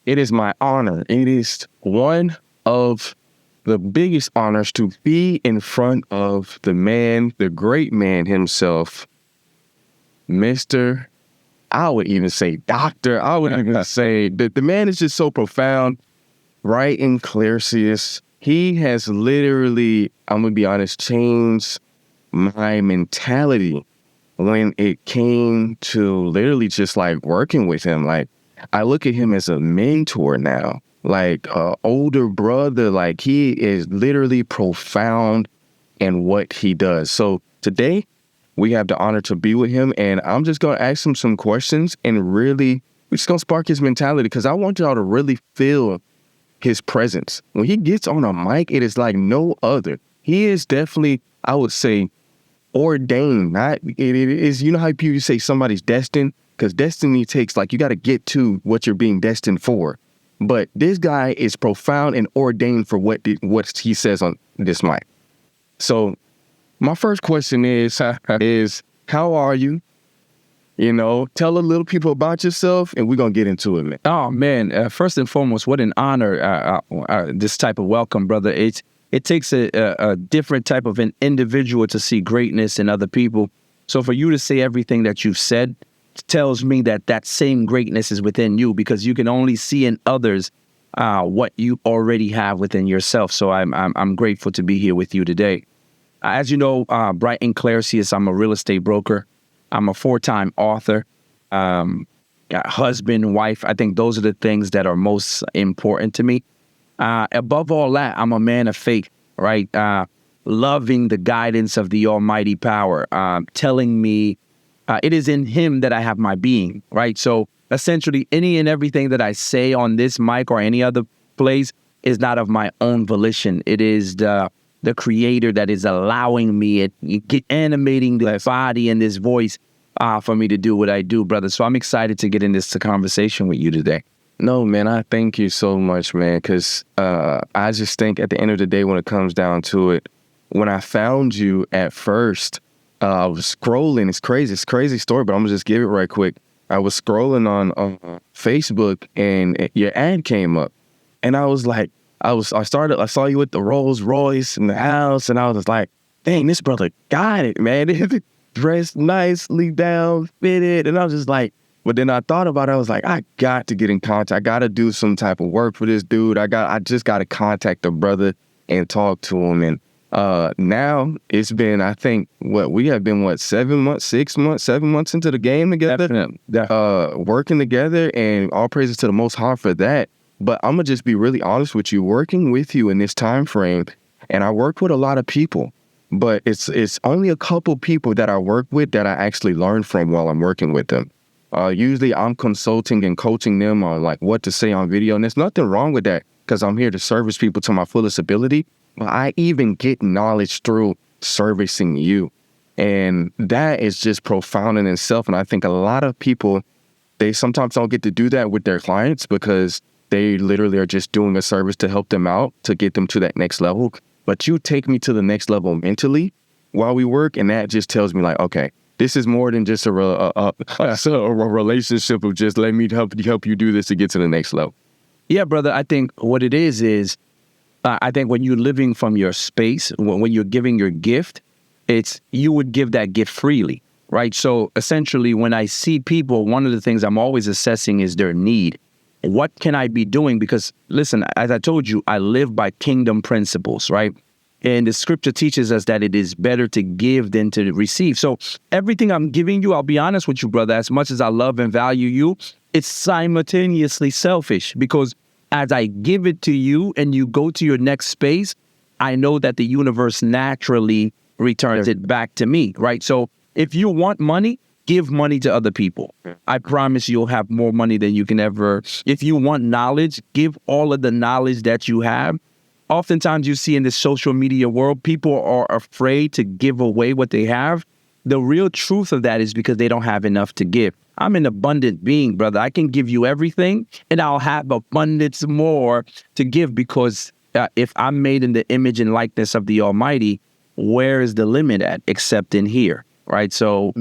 It is my honor. It is one of the biggest honors to be in front of the man, the great man himself, Mr. I would even say doctor. I would even say that the man is just so profound, right? And Claricius, he has literally, I'm going to be honest, changed my mentality when it came to literally just like working with him. Like, I look at him as a mentor now, like an older brother. Like, he is literally profound in what he does. So today we have the honor to be with him, and I'm just going to ask him some questions and really, we're just going to spark his mentality, because I want y'all to really feel his presence. When he gets on a mic, it is like no other. He is definitely, I would say, ordained. Not it is, you know how people say somebody's destined, because destiny takes, like, you got to get to what you're being destined for. But this guy is profound and ordained for what he says on this mic. So my first question is how are you? You know, tell a little people about yourself, and we're going to get into it, man. Oh, man. First and foremost, what an honor, this type of welcome, brother. It takes a different type of an individual to see greatness in other people. So for you to say everything that you've said tells me that that same greatness is within you, because you can only see in others what you already have within yourself. So I'm grateful to be here with you today. As you know, Brighton Claricius, I'm a real estate broker. I'm a 4-time author, husband, wife. I think those are the things that are most important to me. Above all that, I'm a man of faith, right? Loving the guidance of the Almighty power, telling me it is in Him that I have my being, right? So essentially, any and everything that I say on this mic or any other place is not of my own volition. It is the Creator that is allowing me, animating the body and this voice for me to do what I do, brother. So I'm excited to get in this conversation with you today. No, man, I thank you so much, man, because I just think at the end of the day, when it comes down to it, when I found you at first, I was scrolling. It's crazy story, but I'm going to just give it right quick. I was scrolling on Facebook, and your ad came up, and I was like, I saw you with the Rolls Royce in the house, and I was like, dang, this brother got it, man. Dressed nicely, down, fitted, and I was just like, but then I thought about it. I was like, I got to get in contact. I got to do some type of work for this dude. I just got to contact the brother and talk to him. And now it's been, I think, we have been 7 months, 6 months, 7 months into the game together. Definitely. Working together, and all praises to the Most High for that. But I'm going to just be really honest with you, working with you in this time frame, and I work with a lot of people, but it's only a couple people that I work with that I actually learn from while I'm working with them. Usually I'm consulting and coaching them on like what to say on video, and there's nothing wrong with that, because I'm here to service people to my fullest ability. But I even get knowledge through servicing you, and that is just profound in itself. And I think a lot of people, they sometimes don't get to do that with their clients, because they literally are just doing a service to help them out, to get them to that next level. But you take me to the next level mentally while we work, and that just tells me like, okay, this is more than just a relationship of just let me help you do this to get to the next level. Yeah, brother. I think what it is I think when you're living from your space, when you're giving your gift, you would give that gift freely, right? So essentially, when I see people, one of the things I'm always assessing is their need. What can I be doing? Because listen, as I told you, I live by kingdom principles, right? And the scripture teaches us that it is better to give than to receive. So everything I'm giving you, I'll be honest with you, brother, as much as I love and value you, it's simultaneously selfish, because as I give it to you and you go to your next space, I know that the universe naturally returns it back to me, right? So if you want money, give money to other people. I promise you'll have more money than you can ever. If you want knowledge, give all of the knowledge that you have. Oftentimes you see in the social media world, people are afraid to give away what they have. The real truth of that is because they don't have enough to give. I'm an abundant being, brother. I can give you everything, and I'll have abundance more to give, because if I'm made in the image and likeness of the Almighty, where is the limit at except in here, right? So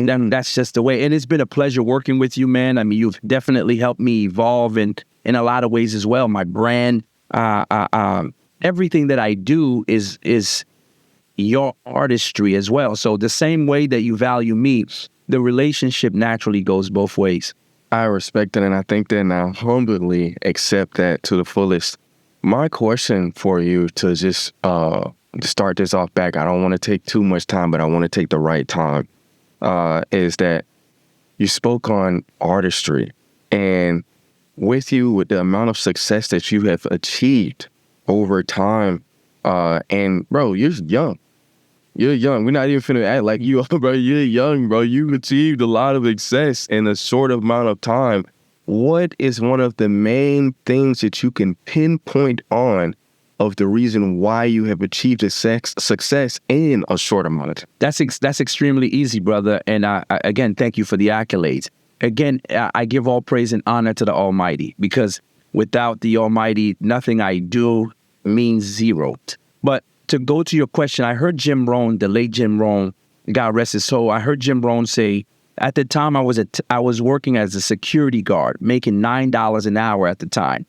That's just the way. And it's been a pleasure working with you, man. I mean, you've definitely helped me evolve in a lot of ways as well. My brand, everything that I do is your artistry as well. So the same way that you value me, the relationship naturally goes both ways. I respect it, and I think that, and I humbly accept that to the fullest. My question for you to just start this off back, I don't want to take too much time, but I want to take the right time, is that you spoke on artistry, and with the amount of success that you have achieved over time, and bro, you're young. You're young. We're not even finna act like you are, bro. You're young, bro. You've achieved a lot of success in a short amount of time. What is one of the main things that you can pinpoint on of the reason why you have achieved a success in a short amount of time? That's extremely easy, brother. And again, thank you for the accolades. Again, I give all praise and honor to the Almighty, because without the Almighty, nothing I do means zero. But to go to your question, I heard Jim Rohn, the late Jim Rohn, God rest his soul. I heard Jim Rohn say, at the time I was working as a security guard, making $9 an hour at the time.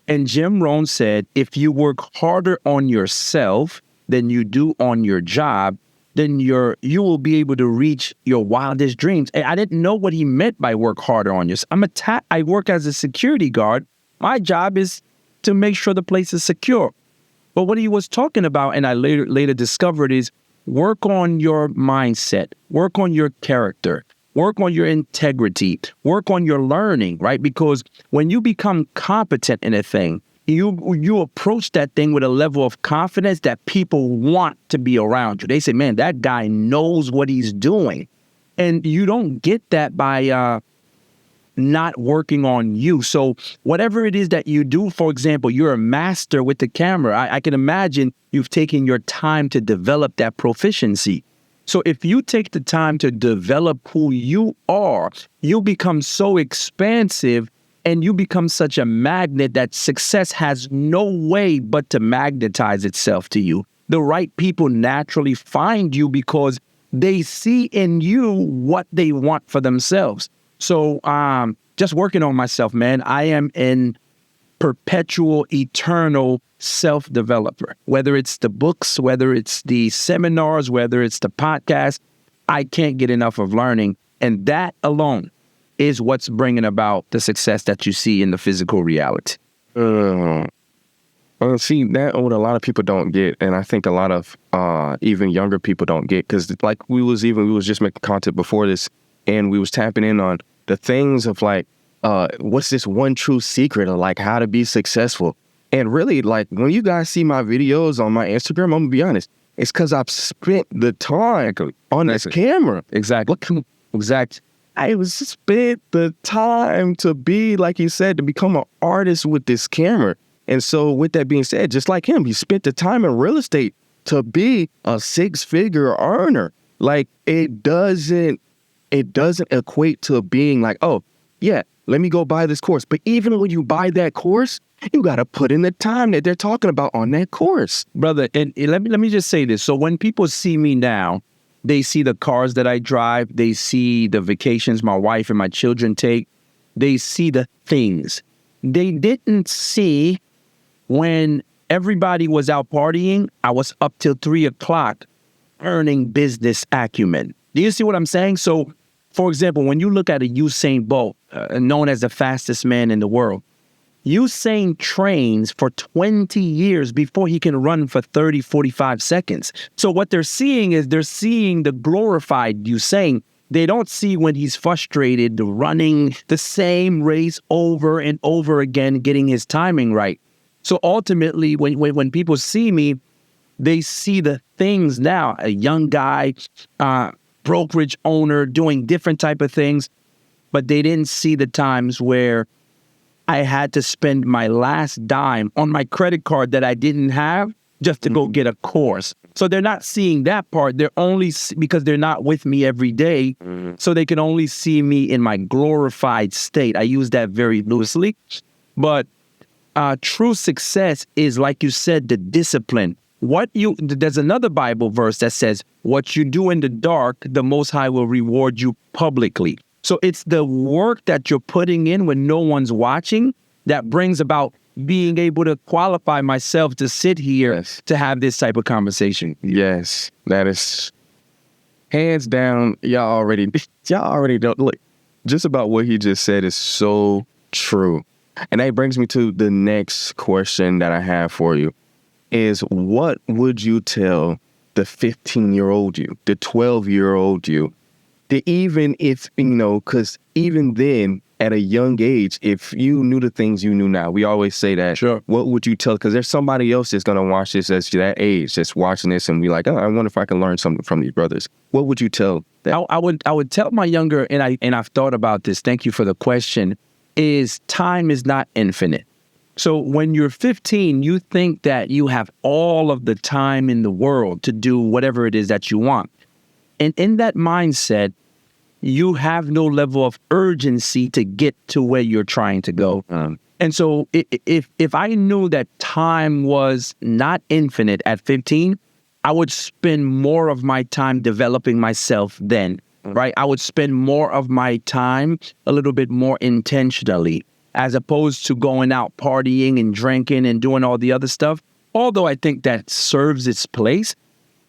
And Jim Rohn said, if you work harder on yourself than you do on your job, then you will be able to reach your wildest dreams. And I didn't know what he meant by work harder on yourself. I work as a security guard. My job is to make sure the place is secure. But what he was talking about, and I later discovered, is work on your mindset, work on your character, work on your integrity, work on your learning, right? Because when you become competent in a thing, you approach that thing with a level of confidence that people want to be around you. They say, man, that guy knows what he's doing. And you don't get that by not working on you. So whatever it is that you do, for example, you're a master with the camera. I can imagine you've taken your time to develop that proficiency. So if you take the time to develop who you are, you become so expansive and you become such a magnet that success has no way but to magnetize itself to you. The right people naturally find you because they see in you what they want for themselves. So just working on myself, man. I am in perpetual, eternal self-developer. Whether it's the books, whether it's the seminars, whether it's the podcast, I can't get enough of learning. And that alone is what's bringing about the success that you see in the physical reality. See, that what a lot of people don't get, and I think a lot of even younger people don't get, because like we was just making content before this, and we was tapping in on the things of like, what's this one true secret of like how to be successful? And really, like when you guys see my videos on my Instagram, I'm gonna be honest, it's because I've spent the time on this camera. Exactly. Exactly. I spent the time to be, like you said, to become an artist with this camera. And so with that being said, just like him, he spent the time in real estate to be a six-figure earner. Like it doesn't equate to being like, oh, yeah, let me go buy this course. But even when you buy that course, you got to put in the time that they're talking about on that course. Brother, and let me just say this. So when people see me now, they see the cars that I drive. They see the vacations my wife and my children take. They see the things. They didn't see when everybody was out partying, I was up till 3 o'clock earning business acumen. Do you see what I'm saying? So, for example, when you look at a Usain Bolt, known as the fastest man in the world, Usain trains for 20 years before he can run for 30, 45 seconds. So what they're seeing is they're seeing the glorified Usain. They don't see when he's frustrated running the same race over and over again, getting his timing right. So ultimately, when people see me, they see the things now. A young guy, brokerage owner, doing different type of things, but they didn't see the times where I had to spend my last dime on my credit card that I didn't have just to go get a course. So they're not seeing that part. They're only because they're not with me every day. So they can only see me in my glorified state. I use that very loosely. But true success is, like you said, the discipline, There's another Bible verse that says, what you do in the dark, the Most High will reward you publicly. So it's the work that you're putting in when no one's watching that brings about being able to qualify myself to sit here to have this type of conversation. Yes, that is hands down. Y'all already don't look. Just about what he just said is so true. And that brings me to the next question that I have for you is, what would you tell the 15-year-old you, the 12-year-old you, even if, because even then, at a young age, if you knew the things you knew now, we always say that. Sure. What would you tell? Because there's somebody else that's going to watch this at that age, that's watching this and be like, oh, I wonder if I can learn something from these brothers. What would you tell them? I would tell my younger, and I've thought about this. Thank you for the question. Is time is not infinite. So when you're 15, you think that you have all of the time in the world to do whatever it is that you want. And in that mindset, you have no level of urgency to get to where you're trying to go. And so if I knew that time was not infinite at 15, I would spend more of my time developing myself then, right? I would spend more of my time a little bit more intentionally, as opposed to going out partying and drinking and doing all the other stuff. Although I think that serves its place,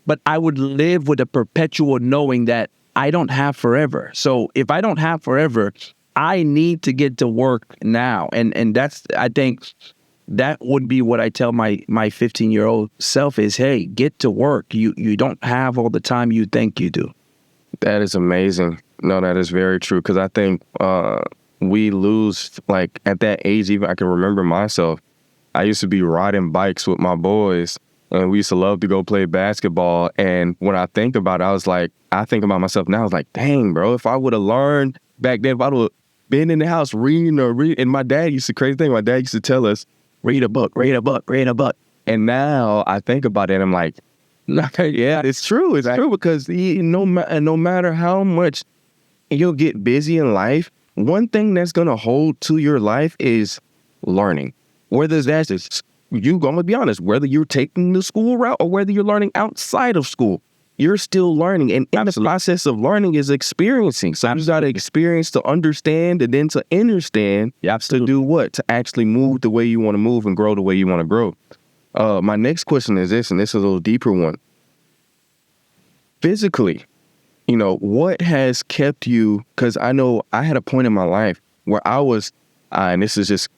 but I would live with a perpetual knowing that I don't have forever. So if I don't have forever, I need to get to work now. And that's, I think that would be what I tell my 15-year-old self is, hey, get to work. You don't have all the time you think you do. That is amazing. No, that is very true. Because I think we lose, like at that age, even I can remember myself, I used to be riding bikes with my boys. And we used to love to go play basketball. And when I think about it, I think about myself now, I was like, dang, bro, if I would have learned back then, if I would have been in the house reading. And my dad used to, crazy thing, my dad used to tell us, read a book. And now I think about it and I'm like, yeah, it's true. It's true because no matter how much you'll get busy in life, one thing that's going to hold to your life is learning. Whether that's you going to be honest, whether you're taking the school route or whether you're learning outside of school, you're still learning. And in the process of learning is experiencing. So you got to experience to understand and then to understand to do what? To actually move the way you want to move and grow the way you want to grow. My next question is this, and this is a little deeper one. Physically, what has kept you? Because I know I had a point in my life where I was, and this is just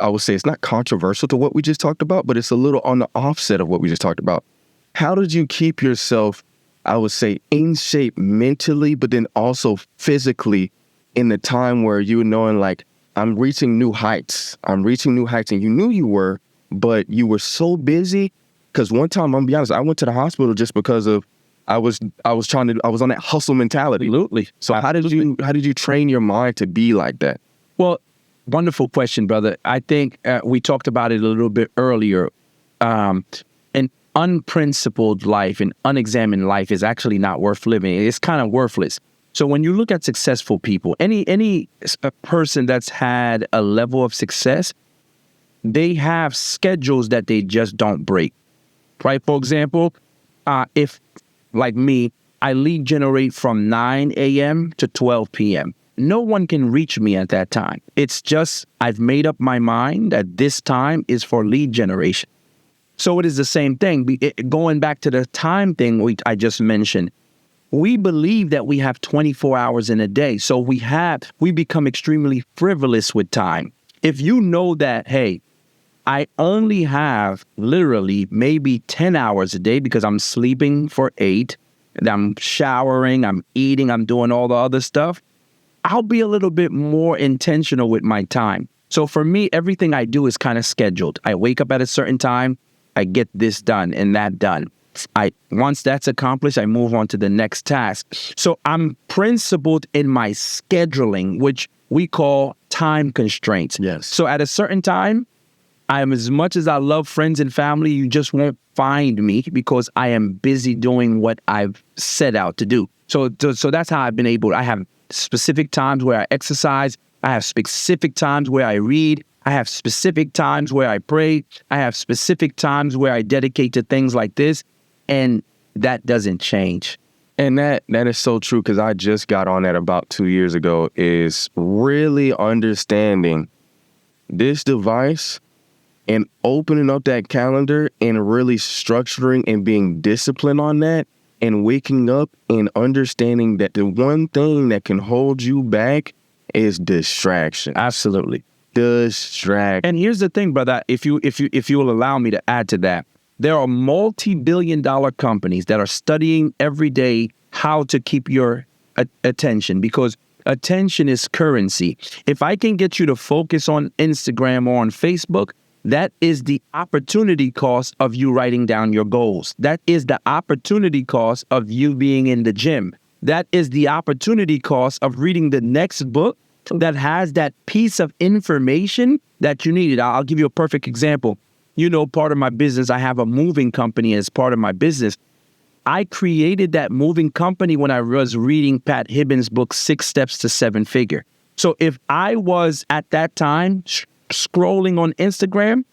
I would say it's not controversial to what we just talked about, but it's a little on the offset of what we just talked about. How did you keep yourself, I would say, in shape mentally, but then also physically in the time where you were knowing like, I'm reaching new heights, and you knew you were, but you were so busy? Because one time, I'm gonna be honest, I went to the hospital just because of I was on that hustle mentality. Absolutely. So how did you train your mind to be like that? Well, wonderful question, brother. I think we talked about it a little bit earlier. An unprincipled life, an unexamined life is actually not worth living. It's kind of worthless. So when you look at successful people, any person that's had a level of success, they have schedules that they just don't break, right? For example, if, like me, I lead generate from 9 a.m. to 12 p.m., no one can reach me at that time. It's just I've made up my mind that this time is for lead generation. So it is the same thing. Going back to the time thing I just mentioned, we believe that we have 24 hours in a day. So we become extremely frivolous with time. If you know that, hey, I only have literally maybe 10 hours a day because I'm sleeping for 8, and I'm showering, I'm eating, I'm doing all the other stuff, I'll be a little bit more intentional with my time. So for me, everything I do is kind of scheduled. I wake up at a certain time, I get this done and that done. Once that's accomplished, I move on to the next task. So I'm principled in my scheduling, which we call time constraints. Yes. So at a certain time, as much as I love friends and family, you just won't find me because I am busy doing what I've set out to do. So that's how I've been able. I have specific times where I exercise. I have specific times where I read. I have specific times where I pray. I have specific times where I dedicate to things like this. And that doesn't change. And that is so true, because I just got on that about 2 years ago, is really understanding this device and opening up that calendar and really structuring and being disciplined on that and waking up and understanding that the one thing that can hold you back is distraction. Absolutely. Distraction. And here's the thing, brother, if you will allow me to add to that, there are multi-billion-dollar companies that are studying every day how to keep your attention, because attention is currency. If I can get you to focus on Instagram or on Facebook, that is the opportunity cost of you writing down your goals. That is the opportunity cost of you being in the gym. That is the opportunity cost of reading the next book that has that piece of information that you needed. I'll give you a perfect example. You know, part of my business, I have a moving company as part of my business. I created that moving company when I was reading Pat Hibbins' book, 6 Steps to 7 Figure. So if I was at that time scrolling on Instagram,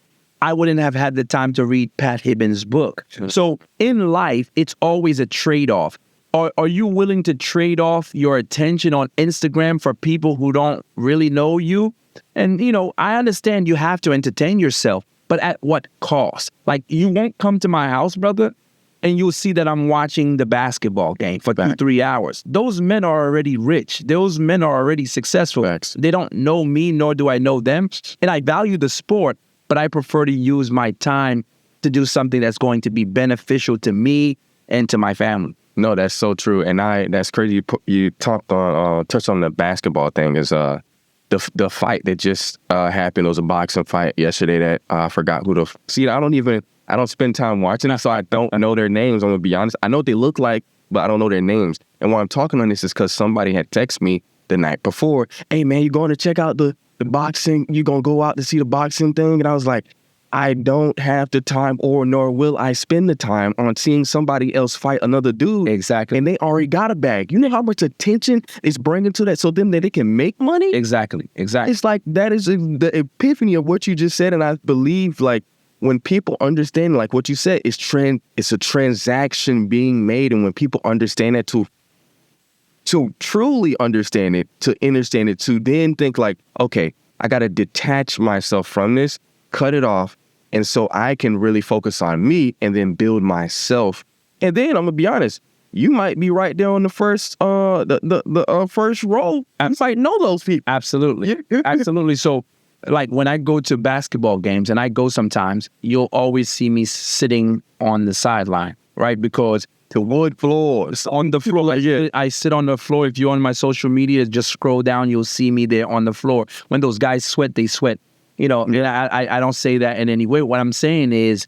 I wouldn't have had the time to read Pat Hibbins' book. So in life, it's always a trade-off. Are you willing to trade off your attention on Instagram for people who don't really know you? And, you know, I understand you have to entertain yourself, but at what cost? Like, you won't come to my house, brother, and you'll see that I'm watching the basketball game for 2-3 hours. Those men are already rich. Those men are already successful. Facts. They don't know me, nor do I know them. And I value the sport, but I prefer to use my time to do something that's going to be beneficial to me and to my family. No, that's so true. And that's crazy. You touched on the basketball thing. Is the fight that just happened. It was a boxing fight yesterday that I forgot who I don't spend time watching it, so I don't know their names. I'm gonna be honest. I know what they look like, but I don't know their names. And why I'm talking on this is because somebody had texted me the night before, "Hey man, you going to check out the boxing? You gonna go out to see the boxing thing?" And I was like, I don't have the time, nor will I spend the time on seeing somebody else fight another dude. Exactly. And they already got a bag. You know how much attention it's bringing to that, so then that they can make money? Exactly. It's like, that is the epiphany of what you just said. And I believe, like, when people understand, like what you said, it's a transaction being made. And when people understand that, to truly understand it, to then think like, okay, I got to detach myself from this, cut it off, and so I can really focus on me and then build myself. And then I'm gonna be honest, you might be right there on the first first row. You might know those people. Absolutely. Absolutely. So, like, when I go to basketball games, and I go sometimes, you'll always see me sitting on the sideline, right? Because The wood floors. on the floor, I sit on the floor. If you're on my social media, just scroll down, you'll see me there on the floor. When those guys sweat, they sweat. You know, I don't say that in any way. What I'm saying is,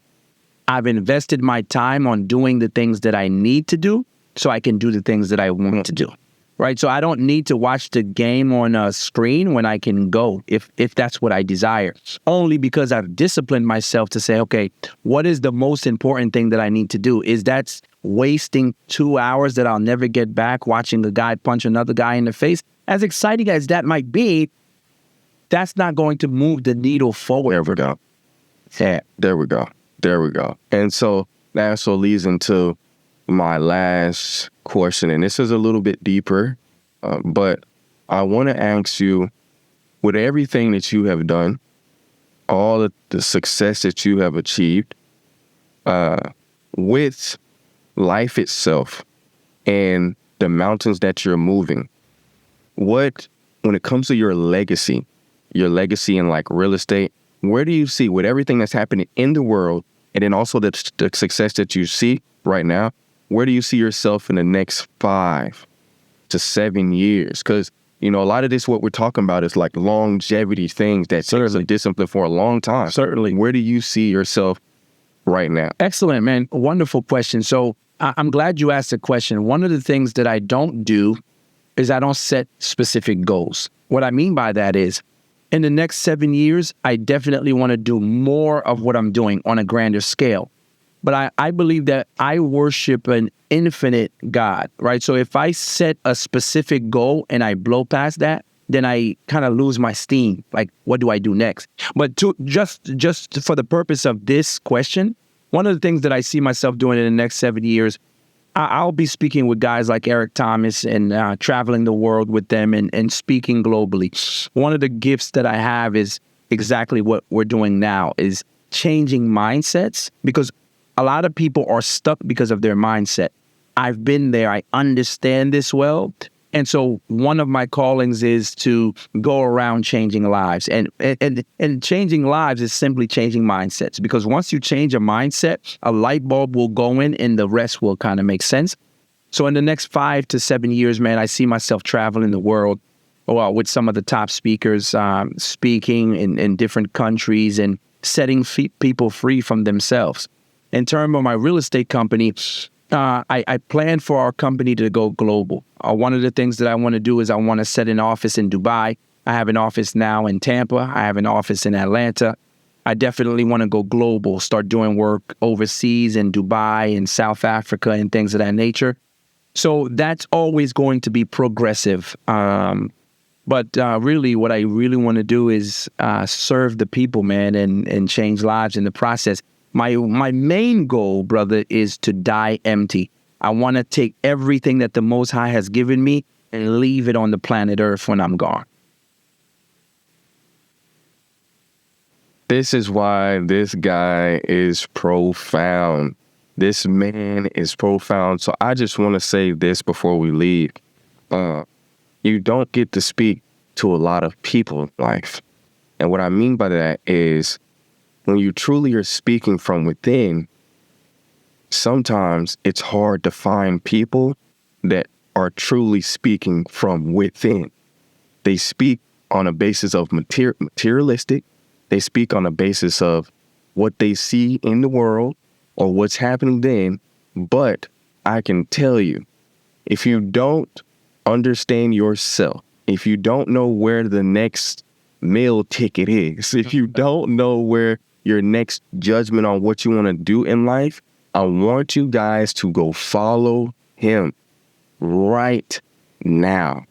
I've invested my time on doing the things that I need to do so I can do the things that I want to do, right? So I don't need to watch the game on a screen when I can go, if that's what I desire, only because I've disciplined myself to say, okay, what is the most important thing that I need to do? Is that wasting 2 hours that I'll never get back watching a guy punch another guy in the face? As exciting as that might be, that's not going to move the needle forward. There we go. Yeah, there we go. And so that also leads into my last question, and this is a little bit deeper, but I want to ask you, with everything that you have done, all of the success that you have achieved, with life itself and the mountains that you're moving, when it comes to your legacy in like real estate, where do you see, with everything that's happening in the world, and then also the success that you see right now, where do you see yourself in the next 5 to 7 years? Because, you know, a lot of this, what we're talking about is like longevity things that takes a discipline for a long time. Certainly. Where do you see yourself right now? Excellent, man. Wonderful question. So I'm glad you asked the question. One of the things that I don't do is I don't set specific goals. What I mean by that is, in the next 7 years, I definitely want to do more of what I'm doing on a grander scale. But I believe that I worship an infinite God, right? So if I set a specific goal and I blow past that, then I kind of lose my steam. Like, what do I do next? But to just for the purpose of this question, one of the things that I see myself doing in the next 7 years, I'll be speaking with guys like Eric Thomas and traveling the world with them and speaking globally. One of the gifts that I have is exactly what we're doing now, is changing mindsets, because a lot of people are stuck because of their mindset. I've been there. I understand this well. And so one of my callings is to go around changing lives. And changing lives is simply changing mindsets, because once you change a mindset, a light bulb will go in and the rest will kind of make sense. So in the next 5 to 7 years, man, I see myself traveling the world with some of the top speakers, speaking in different countries and setting people free from themselves. In terms of my real estate company, I plan for our company to go global. One of the things that I want to do is I want to set an office in Dubai. I have an office now in Tampa. I have an office in Atlanta. I definitely want to go global, start doing work overseas in Dubai and South Africa and things of that nature. So that's always going to be progressive. But really, what I really want to do is serve the people, man, and change lives in the process. My main goal, brother, is to die empty. I want to take everything that the Most High has given me and leave it on the planet Earth when I'm gone. This is why this guy is profound. This man is profound. So I just want to say this before we leave. You don't get to speak to a lot of people in life. And what I mean by that is when you truly are speaking from within, sometimes it's hard to find people that are truly speaking from within. They speak on a basis of materialistic. They speak on a basis of what they see in the world or what's happening then. But I can tell you, if you don't understand yourself, if you don't know where the next meal ticket is, if you don't know where your next judgment on what you want to do in life, I want you guys to go follow him right now.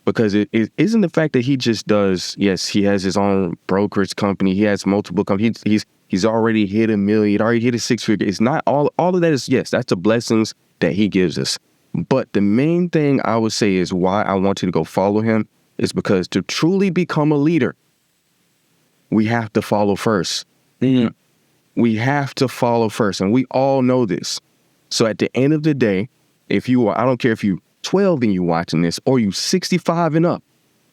Because it isn't the fact that he just does, yes, he has his own brokerage company, he has multiple companies, he's already hit $1 million, already hit a 6-figure. It's not all of that is, yes, that's the blessings that he gives us. But the main thing I would say is why I want you to go follow him is because to truly become a leader, we have to follow first. Mm-hmm. We have to follow first. And we all know this. So at the end of the day, if you are, I don't care if you 12 and you watching this or you 65 and up,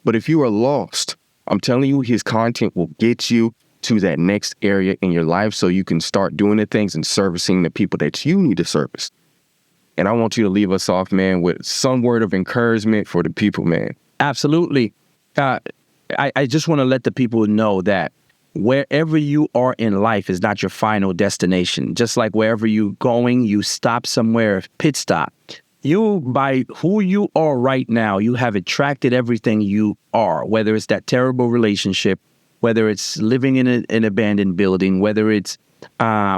but if you are lost, I'm telling you, his content will get you to that next area in your life so you can start doing the things and servicing the people that you need to service. And I want you to leave us off, man, with some word of encouragement for the people, man. Absolutely. I just want to let the people know that wherever you are in life is not your final destination. Just like wherever you're going, you stop somewhere, pit stop. You, by who you are right now, you have attracted everything you are, whether it's that terrible relationship, whether it's living in an abandoned building, whether it's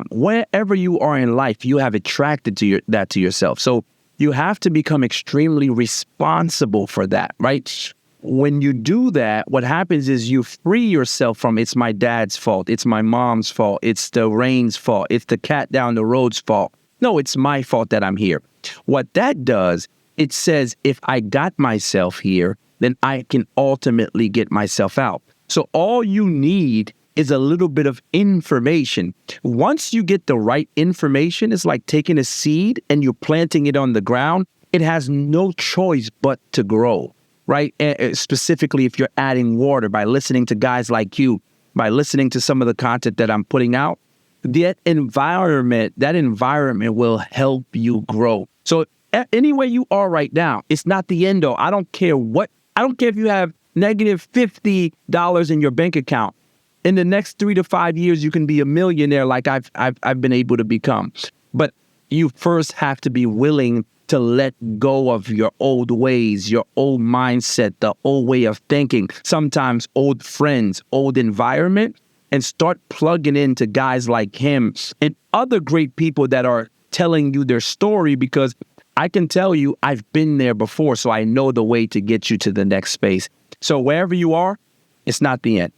wherever you are in life, you have attracted that to yourself. So you have to become extremely responsible for that, right? When you do that, what happens is you free yourself from it's my dad's fault, it's my mom's fault, it's the rain's fault, it's the cat down the road's fault. No, it's my fault that I'm here. What that does, it says if I got myself here, then I can ultimately get myself out. So all you need is a little bit of information. Once you get the right information, it's like taking a seed and you're planting it on the ground. It has no choice but to grow, right? Specifically, if you're adding water by listening to guys like you, by listening to some of the content that I'm putting out, that environment will help you grow. So anywhere you are right now, it's not the end all. I don't care if you have negative $50 in your bank account. In the next 3 to 5 years, you can be a millionaire like I've been able to become. But you first have to be willing to let go of your old ways, your old mindset, the old way of thinking, sometimes old friends, old environment, and start plugging into guys like him and other great people that are telling you their story, because I can tell you I've been there before, so I know the way to get you to the next space. So wherever you are, it's not the end.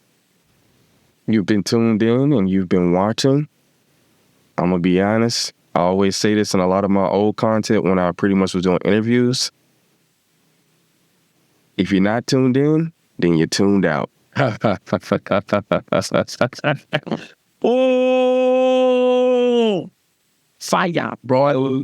You've been tuned in and you've been watching. I'm going to be honest. I always say this in a lot of my old content when I pretty much was doing interviews. If you're not tuned in, then you're tuned out. Oh, fire, bro.